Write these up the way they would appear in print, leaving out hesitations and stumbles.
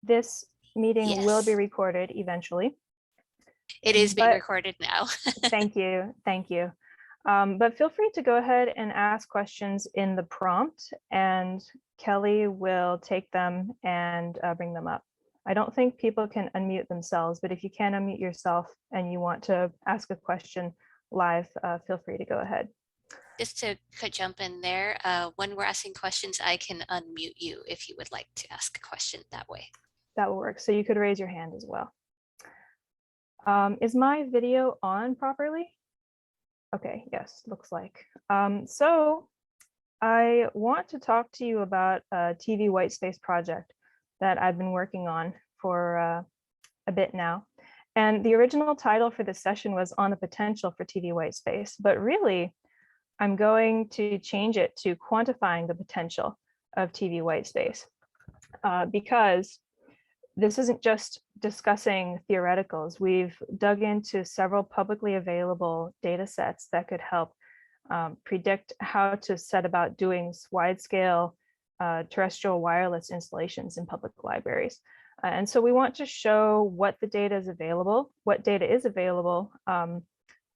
This meeting will be Yes, recorded eventually. it is being But recorded now. thank you, thank you. But feel free to go ahead and ask questions in the prompt, and Kelly will take them and bring them up. I don't think people can unmute themselves, but if you can unmute yourself and you want to ask a question live, feel free to go ahead. Just to jump in there, when we're asking questions, I can unmute you if you would like to ask a question that way. That will work. So you could raise your hand as well. Is my video on properly? Okay, yes, looks like. So I want to talk to you about a TV whitespace project that I've been working on for a bit now. And the original title for this session was On the Potential for TV Whitespace, but really I'm going to change it to Quantifying the Potential of TV Whitespace, because this isn't just discussing theoreticals. We've dug into several publicly available data sets that could help predict how to set about doing wide-scale terrestrial wireless installations in public libraries. And so we want to show what the data is available, what data is available,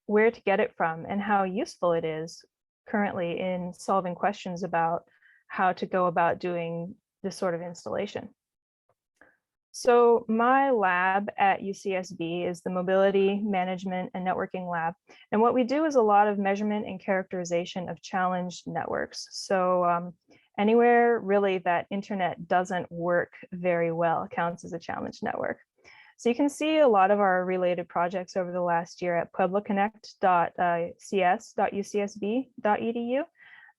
where to get it from, and how useful it is currently in solving questions about how to go about doing this sort of installation. So my lab at UCSB is the Mobility Management and Networking Lab. And what we do is a lot of measurement and characterization of challenged networks. So anywhere really that internet doesn't work very well counts as a challenged network. So you can see a lot of our related projects over the last year at puebleconnect.cs.ucsb.edu.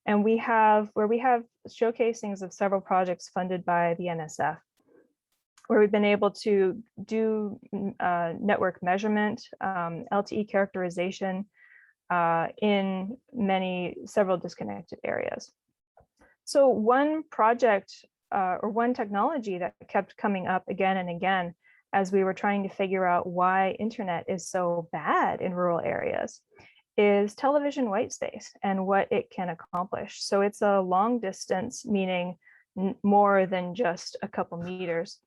And we have showcasings of several projects funded by the NSF, where we've been able to do network measurement, LTE characterization in several disconnected areas. So one project or one technology that kept coming up again and again as we were trying to figure out why internet is so bad in rural areas is television whitespace and what it can accomplish. So it's a long distance, meaning more than just a couple meters.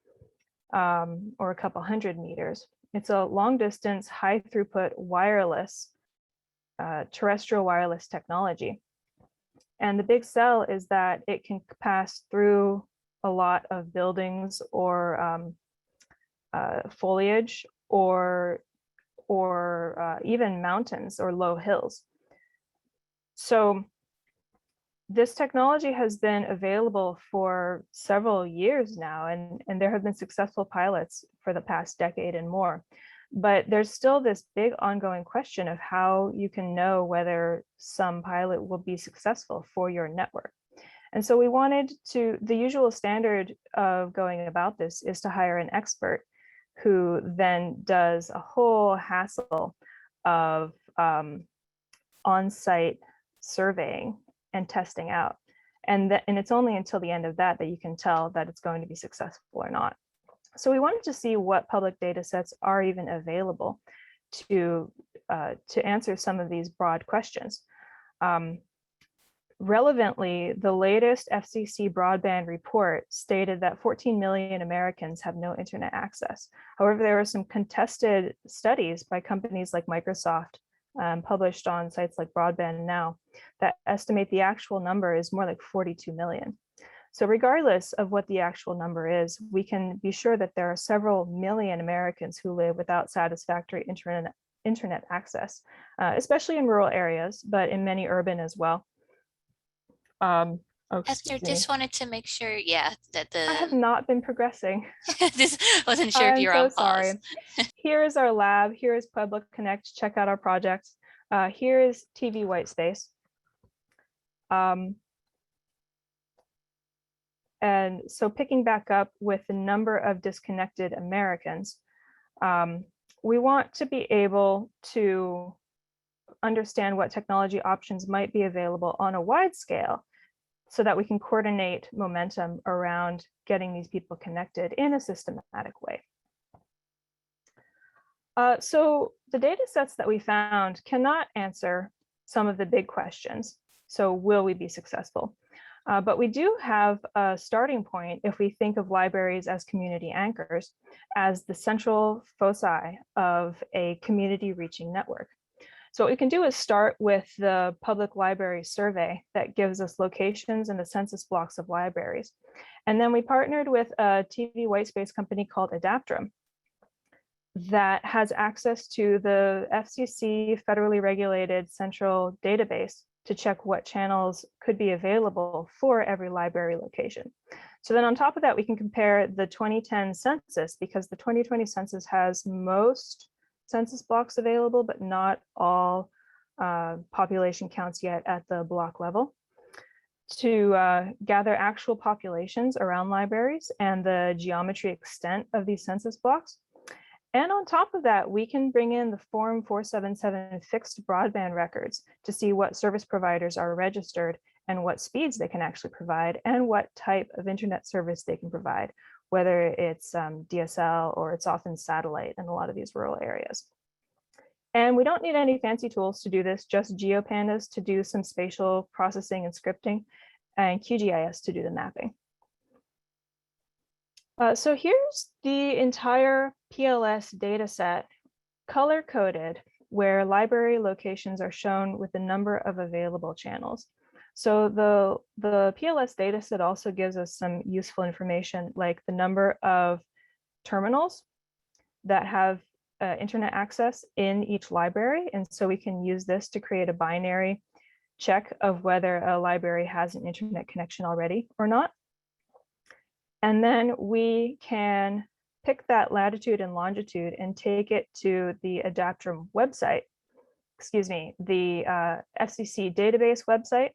Or a couple hundred meters. It's a long distance, high throughput wireless, terrestrial wireless technology. And the big sell is that it can pass through a lot of buildings or foliage or even mountains or low hills. So this technology has been available for several years now, and there have been successful pilots for the past decade and more. But there's still this big ongoing question of how you can know whether some pilot will be successful for your network. And so we wanted to, the usual standard of going about this is to hire an expert who then does a whole hassle of on-site surveying and testing out. And it's only until the end of that that you can tell that it's going to be successful or not. So we wanted to see what public data sets are even available to answer some of these broad questions. Relevantly, the latest FCC broadband report stated that 14 million Americans have no internet access. However, there are some contested studies by companies like Microsoft published on sites like Broadband Now that estimate the actual number is more like 42 million. So regardless of what the actual number is, we can be sure that there are several million Americans who live without satisfactory internet access, especially in rural areas, but in many urban as well. Esther, just wanted to make sure, that I have not been progressing. Just wasn't sure if I'm you're so on pause. sorry. Here is our lab. Here is Puebla Connect. Check out our projects. Here is TV Whitespace. And so picking back up with the number of disconnected Americans, we want to be able to understand what technology options might be available on a wide scale so that we can coordinate momentum around getting these people connected in a systematic way. So the data sets that we found cannot answer some of the big questions. So will we be successful? But we do have a starting point if we think of libraries as community anchors, as the central foci of a community reaching network. So what we can do is start with the public library survey that gives us locations and the census blocks of libraries. And then we partnered with a TV whitespace company called Adaptrum that has access to the FCC federally regulated central database to check what channels could be available for every library location. So then on top of that, we can compare the 2010 census, because the 2020 census has most census blocks available, but not all population counts yet at the block level, to gather actual populations around libraries and the geometry extent of these census blocks. And on top of that, we can bring in the Form 477 fixed broadband records to see what service providers are registered and what speeds they can actually provide and what type of internet service they can provide, whether it's DSL or it's often satellite in a lot of these rural areas. And we don't need any fancy tools to do this, just GeoPandas to do some spatial processing and scripting, and QGIS to do the mapping. So here's the entire PLS data set color-coded, where library locations are shown with the number of available channels. So the PLS data set also gives us some useful information, like the number of terminals that have internet access in each library. And so we can use this to create a binary check of whether a library has an internet connection already or not. And then we can pick that latitude and longitude and take it to the Adaptrum website, the FCC database website,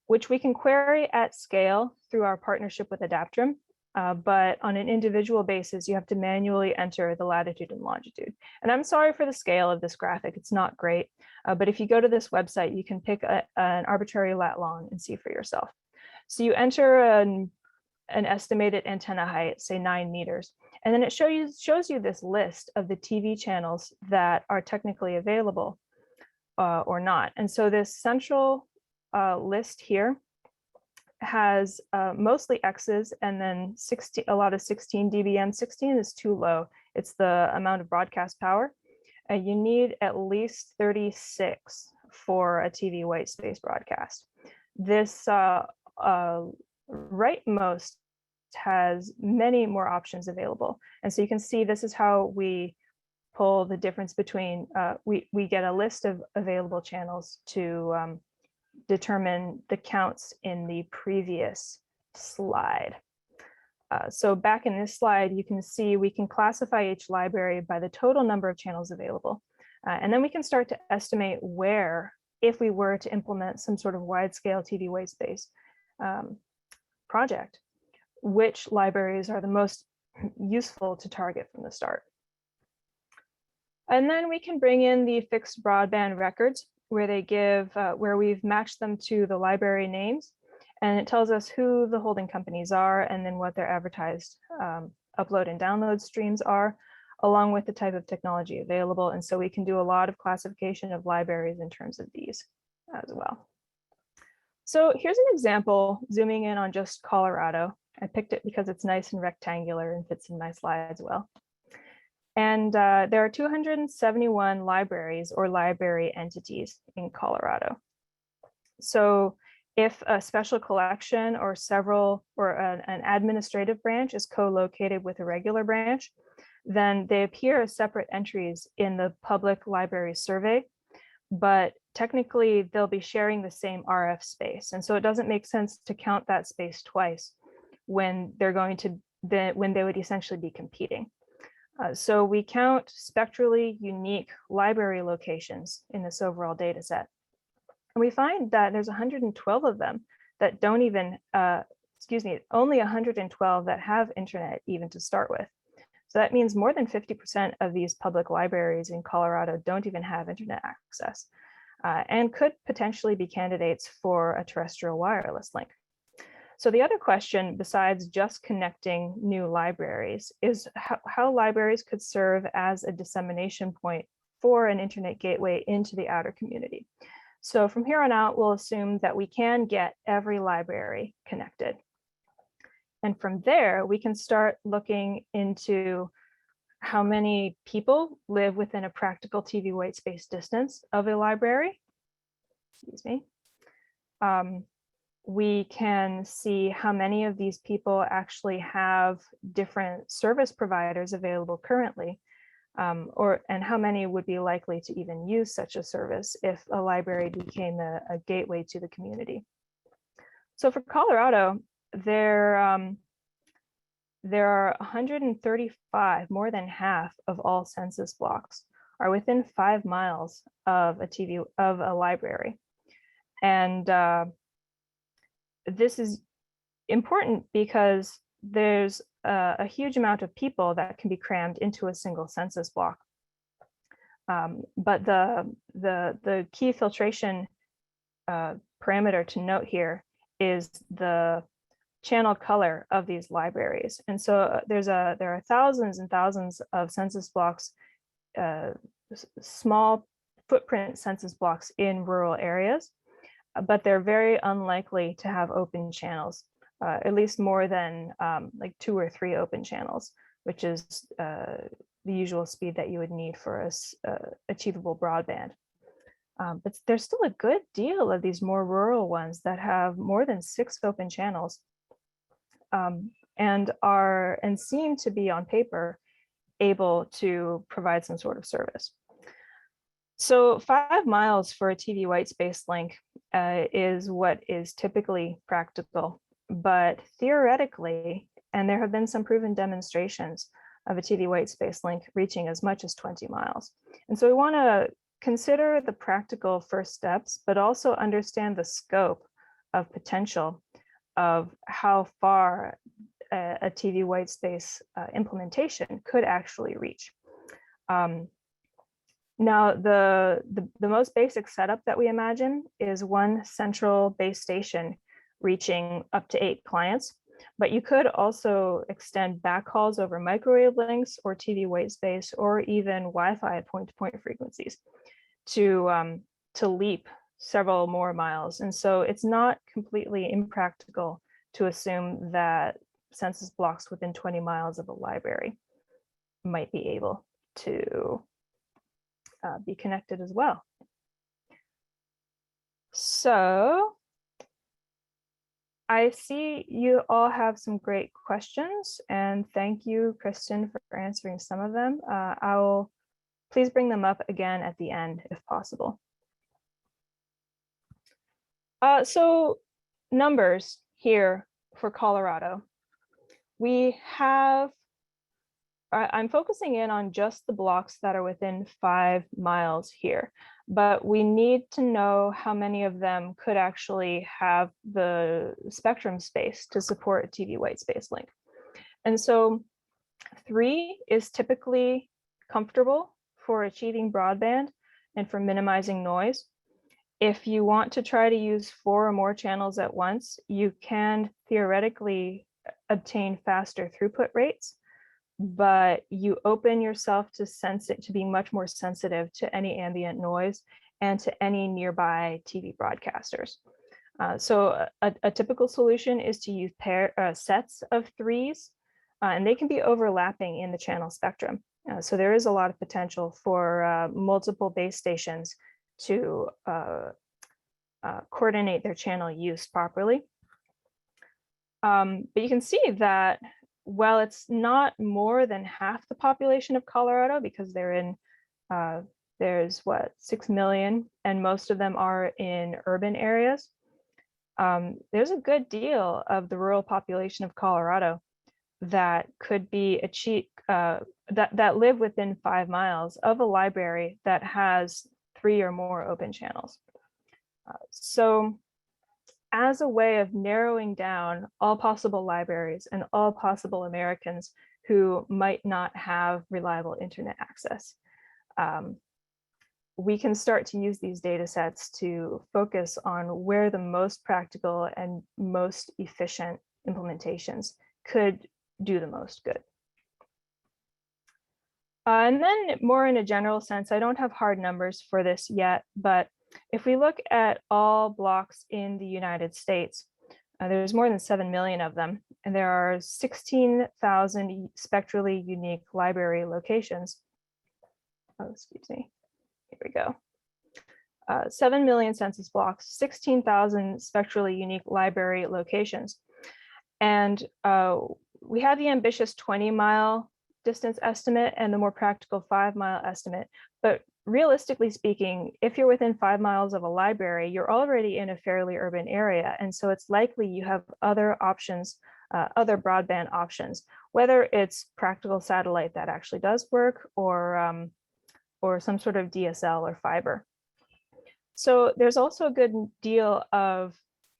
which we can query at scale through our partnership with Adaptrum. But on an individual basis, you have to manually enter the latitude and longitude. And I'm sorry for the scale of this graphic, it's not great. But if you go to this website, you can pick an arbitrary lat long and see for yourself. So you enter an estimated antenna height, say 9 meters. And then it shows you this list of the TV channels that are technically available or not. And so this central list here has mostly X's and then a lot of 16 dBm. 16 is too low. It's the amount of broadcast power. You need at least 36 for a TV white space broadcast. This rightmost has many more options available. And so you can see this is how we pull the difference between, we get a list of available channels to determine the counts in the previous slide. So back in this slide, you can see we can classify each library by the total number of channels available. And then we can start to estimate where, if we were to implement some sort of wide-scale TV white space project, which libraries are the most useful to target from the start. And then we can bring in the fixed broadband records, where they give, where we've matched them to the library names, and it tells us who the holding companies are and then what their advertised upload and download streams are, along with the type of technology available. And so we can do a lot of classification of libraries in terms of these as well. So here's an example zooming in on just Colorado. I picked it because it's nice and rectangular and fits in my slides well. And there are 271 libraries or library entities in Colorado. So if a special collection or several or an administrative branch is co-located with a regular branch, then they appear as separate entries in the public library survey, but technically they'll be sharing the same RF space. And so it doesn't make sense to count that space twice when they're going to, when they would essentially be competing. So we count spectrally unique library locations in this overall data set. And we find that there's 112 of them that don't even, only 112 that have internet even to start with. So that means more than 50% of these public libraries in Colorado don't even have internet access and could potentially be candidates for a terrestrial wireless link. So the other question, besides just connecting new libraries, is how libraries could serve as a dissemination point for an internet gateway into the outer community. So from here on out, we'll assume that we can get every library connected. And from there, we can start looking into how many people live within a practical TV whitespace distance of a library. Excuse me. We can see how many of these people actually have different service providers available currently, and how many would be likely to even use such a service if a library became a gateway to the community. So for Colorado, there are 135, more than half of all census blocks are within 5 miles of a library. And this is important because there's a huge amount of people that can be crammed into a single census block. But the key filtration parameter to note here is the channel color of these libraries. And so there are thousands and thousands of census blocks, small footprint census blocks in rural areas, but they're very unlikely to have open channels, at least more than like 2 or 3 open channels, which is the usual speed that you would need for achievable broadband. But there's still a good deal of these more rural ones that have more than 6 open channels, and seem to be on paper able to provide some sort of service. So 5 miles for a TV whitespace link is what is typically practical, but theoretically, and there have been some proven demonstrations of a TV whitespace link reaching as much as 20 miles. And so we want to consider the practical first steps, but also understand the scope of potential of how far a TV whitespace implementation could actually reach. Now, the most basic setup that we imagine is one central base station reaching up to 8 clients, but you could also extend backhauls over microwave links or TV whitespace or even Wi-Fi point-to-point frequencies to leap several more miles. And so it's not completely impractical to assume that census blocks within 20 miles of a library might be able to be connected as well. So I see you all have some great questions, and thank you, Kristen, for answering some of them. I will please bring them up again at the end if possible. So numbers here for Colorado. We have, I'm focusing in on just the blocks that are within 5 miles here, but we need to know how many of them could actually have the spectrum space to support a TV whitespace link. And so 3 is typically comfortable for achieving broadband and for minimizing noise. If you want to try to use 4 or more channels at once, you can theoretically obtain faster throughput rates, but you open yourself to be much more sensitive to any ambient noise and to any nearby TV broadcasters. So a typical solution is to use sets of 3s, and they can be overlapping in the channel spectrum. So there is a lot of potential for multiple base stations to coordinate their channel use properly. But you can see that while it's not more than half the population of Colorado, because they're in, there's what, 6 million, and most of them are in urban areas, there's a good deal of the rural population of Colorado that could be achieved, that live within 5 miles of a library that has 3 or more open channels. So as a way of narrowing down all possible libraries and all possible Americans who might not have reliable internet access, we can start to use these data sets to focus on where the most practical and most efficient implementations could do the most good. And then more in a general sense, I don't have hard numbers for this yet, but If we look at all blocks in the United States, there's more than 7 million of them, and there are 16,000 spectrally unique library locations. Oh, excuse me. Here we go. 7 million census blocks, 16,000 spectrally unique library locations. And we have the ambitious 20-mile distance estimate and the more practical 5-mile estimate. But realistically speaking, if you're within 5 miles of a library, you're already in a fairly urban area. And so it's likely you have other options, other broadband options, whether it's practical satellite that actually does work or some sort of DSL or fiber. So there's also a good deal of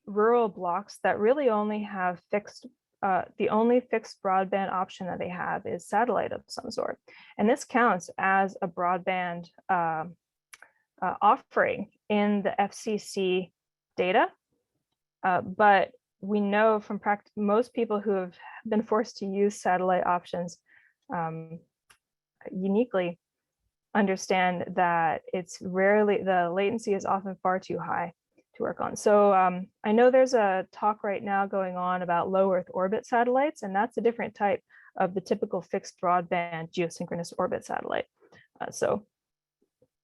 rural blocks that really only have fixed, the only fixed broadband option that they have is satellite of some sort. And this counts as a broadband offering in the FCC data. But we know from most people who have been forced to use satellite options uniquely understand that it's rarely, the latency is often far too high to work on. So I know there's a talk right now going on about low Earth orbit satellites, and that's a different type of the typical fixed broadband geosynchronous orbit satellite. So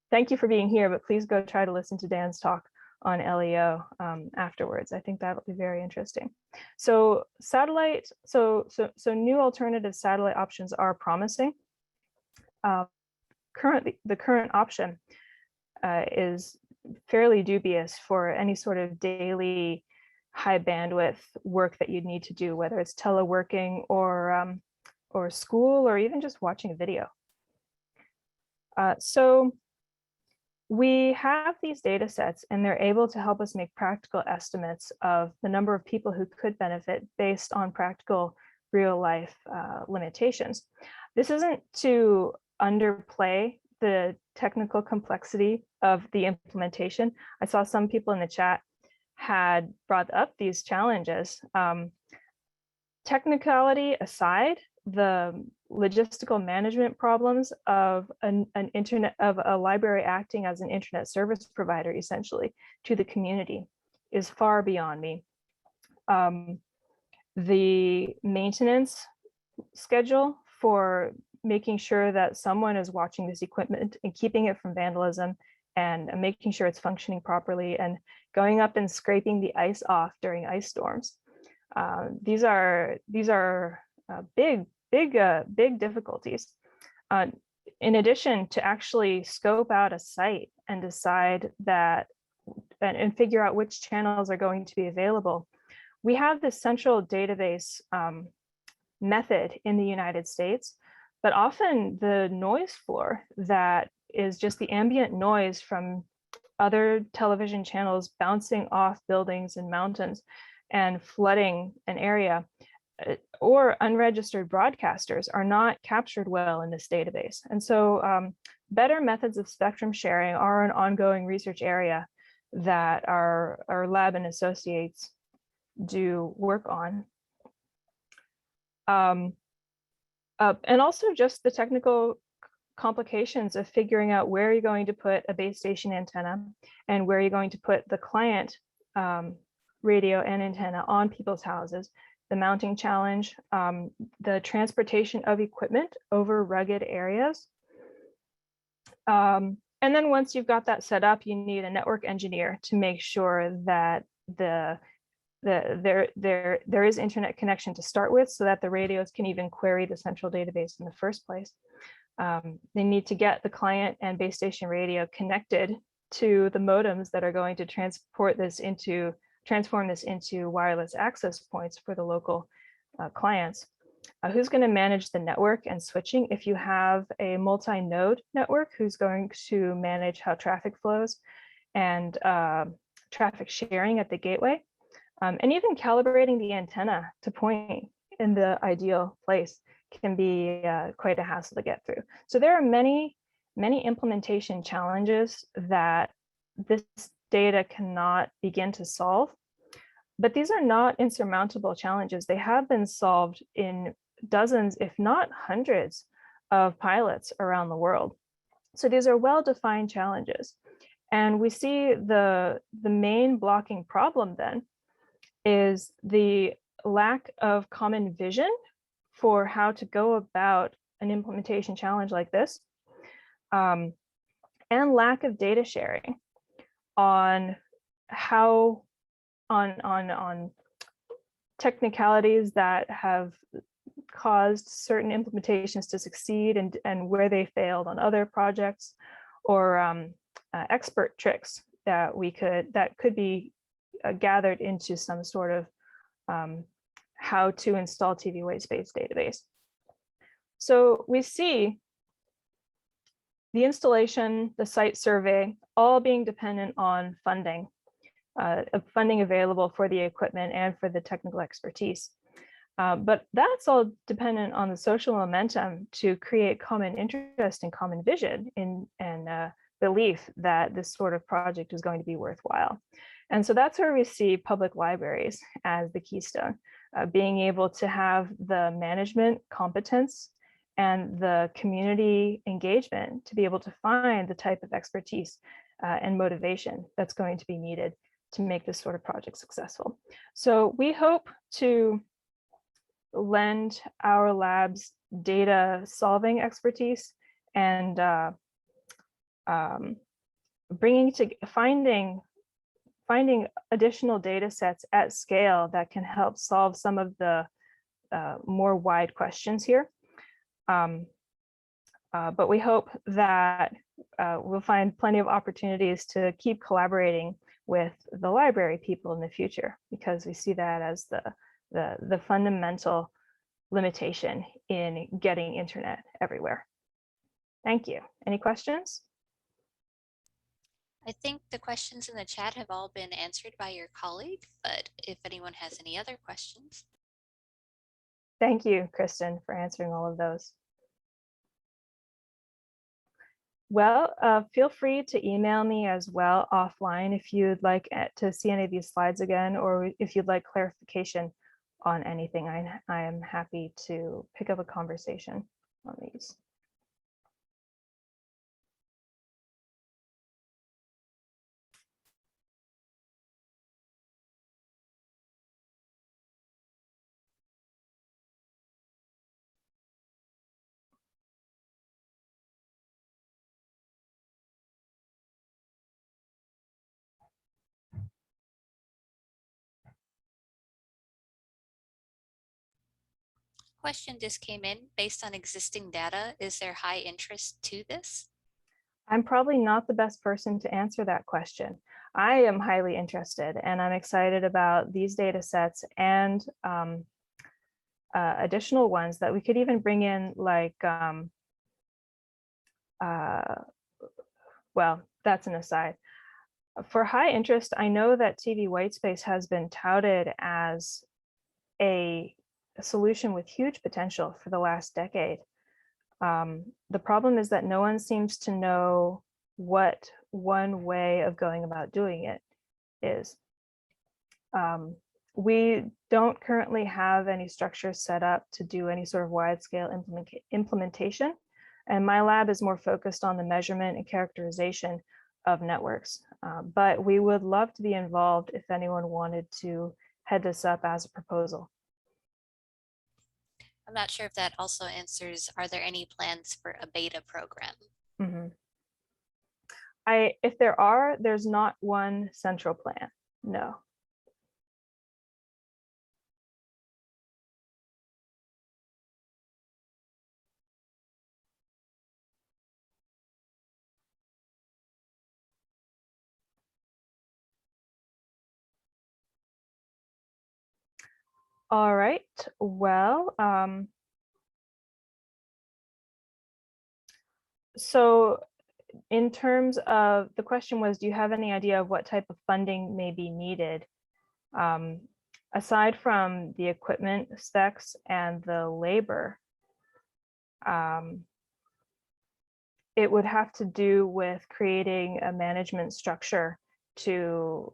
thank you for being here, but please go try to listen to Dan's talk on LEO afterwards. I think that'll be very interesting. So satellite, so new alternative satellite options are promising. The current option is fairly dubious for any sort of daily high bandwidth work that you'd need to do, whether it's teleworking or school or even just watching a video. So we have these data sets and they're able to help us make practical estimates of the number of people who could benefit based on practical real life limitations. This isn't to underplay the technical complexity of the implementation. I saw some people in the chat had brought up these challenges. Technicality aside, the logistical management problems of a library acting as an internet service provider essentially to the community is far beyond me. The maintenance schedule for making sure that someone is watching this equipment and keeping it from vandalism and making sure it's functioning properly and going up and scraping the ice off during ice storms. These are big difficulties. In addition to actually scope out a site and decide that and figure out which channels are going to be available, we have this central database method in the United States, but often the noise floor that is just the ambient noise from other television channels bouncing off buildings and mountains and flooding an area, or unregistered broadcasters are not captured well in this database. And so better methods of spectrum sharing are an ongoing research area that our lab and associates do work on. And also just the technical complications of figuring out where you're going to put a base station antenna and where you're going to put the client radio and antenna on people's houses, the mounting challenge, the transportation of equipment over rugged areas. And then once you've got that set up, you need a network engineer to make sure that there is internet connection to start with so that the radios can even query the central database in the first place. They need to get the client and base station radio connected to the modems that are going to transform this into wireless access points for the local clients. Who's going to manage the network and switching? If you have a multi-node network, who's going to manage how traffic flows and traffic sharing at the gateway? And even calibrating the antenna to point in the ideal place can be quite a hassle to get through. So there are many implementation challenges that this data cannot begin to solve. But these are not insurmountable challenges. They have been solved in dozens, if not hundreds, of pilots around the world. So these are well-defined challenges. And we see the main blocking problem then is the lack of common vision for how to go about an implementation challenge like this, and lack of data sharing on how on technicalities that have caused certain implementations to succeed and where they failed on other projects, or expert tricks that could be gathered into some sort of how to install TV whitespace database. So we see the installation, the site survey, all being dependent on funding, funding available for the equipment and for the technical expertise. But that's all dependent on the social momentum to create common interest and common vision and belief that this sort of project is going to be worthwhile. And so that's where we see public libraries as the keystone, being able to have the management competence and the community engagement to be able to find the type of expertise and motivation that's going to be needed to make this sort of project successful. So we hope to lend our lab's data solving expertise and finding additional data sets at scale that can help solve some of the more wide questions here. But we hope that we'll find plenty of opportunities to keep collaborating with the library people in the future, because we see that as the fundamental limitation in getting internet everywhere. Thank you. Any questions? I think the questions in the chat have all been answered by your colleague, but if anyone has any other questions. Thank you, Kristen, for answering all of those. Well, feel free to email me as well offline if you'd like to see any of these slides again, or if you'd like clarification on anything. I am happy to pick up a conversation on these. Question just came in. Based on existing data, is there high interest to this? I'm probably not the best person to answer that question. I am highly interested, and I'm excited about these data sets and additional ones that we could even bring in, like, well, that's an aside. For high interest, I know that TV whitespace has been touted as a solution with huge potential for the last decade. The problem is that no one seems to know what one way of going about doing it is. We don't currently have any structures set up to do any sort of wide scale implementation. And my lab is more focused on the measurement and characterization of networks. But we would love to be involved if anyone wanted to head this up as a proposal. I'm not sure if that also answers, are there any plans for a beta program? Mm-hmm. If there are, there's not one central plan, no. All right, well, so in terms of, the question was, do you have any idea of what type of funding may be needed? Aside from the equipment specs and the labor, it would have to do with creating a management structure to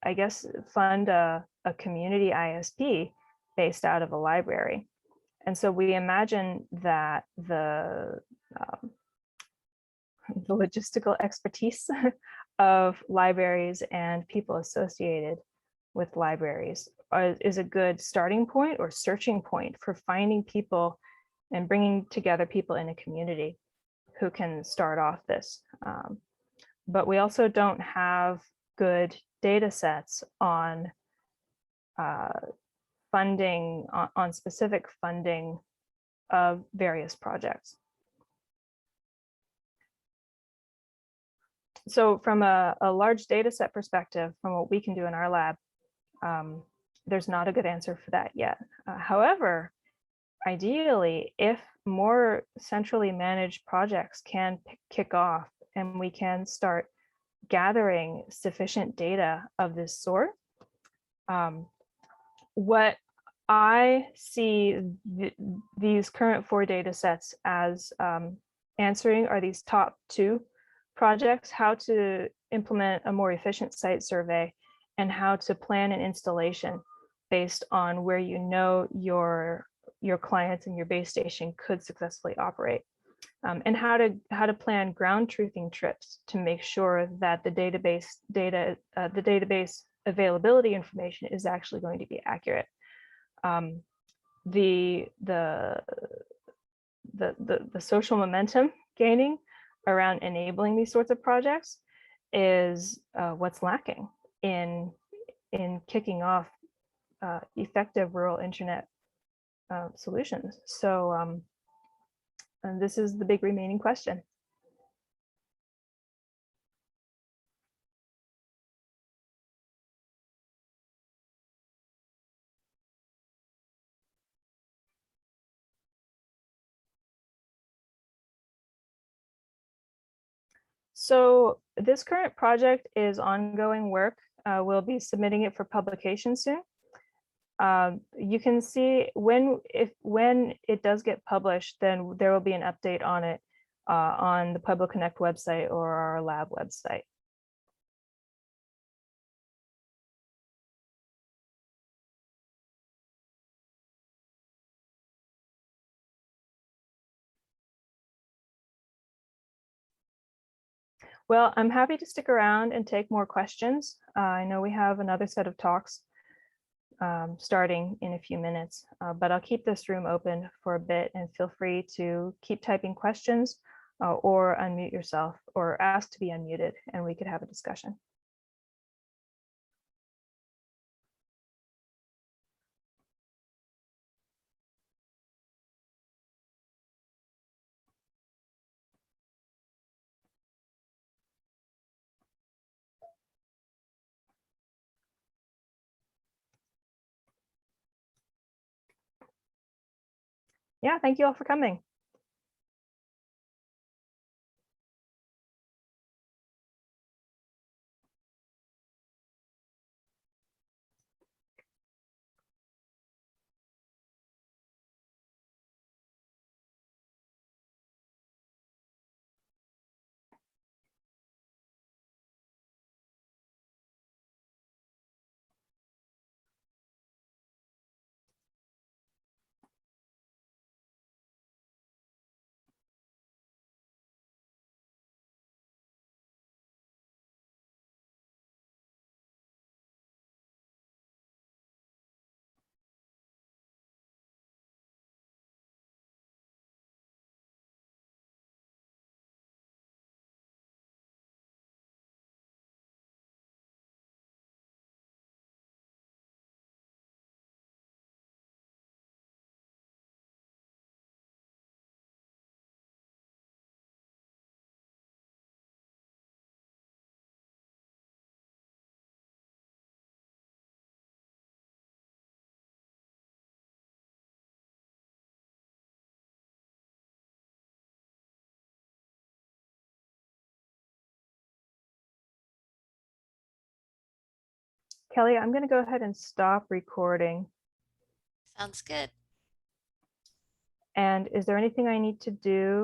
I guess, fund a community ISP based out of a library. And so we imagine that the logistical expertise of libraries and people associated with libraries is a good starting point or searching point for finding people and bringing together people in a community who can start off this. But we also don't have good data sets on funding, on specific funding of various projects. So from a large data set perspective, from what we can do in our lab, there's not a good answer for that yet. However, ideally, if more centrally managed projects can kick off and we can start gathering sufficient data of this sort, what I see these current 4 data sets as answering are these top 2 projects: how to implement a more efficient site survey and how to plan an installation based on where you know your clients and your base station could successfully operate, and how to plan ground truthing trips to make sure that the database availability information is actually going to be accurate. The social momentum gaining around enabling these sorts of projects is what's lacking in kicking off effective rural internet solutions. So and this is the big remaining question. So this current project is ongoing work. We'll be submitting it for publication soon. You can see when it does get published, then there will be an update on it on the Pueblo Connect website or our lab website. Well, I'm happy to stick around and take more questions. I know we have another set of talks starting in a few minutes, but I'll keep this room open for a bit, and feel free to keep typing questions or unmute yourself or ask to be unmuted, and we could have a discussion. Yeah, thank you all for coming. Kelly, I'm going to go ahead and stop recording. Sounds good. And is there anything I need to do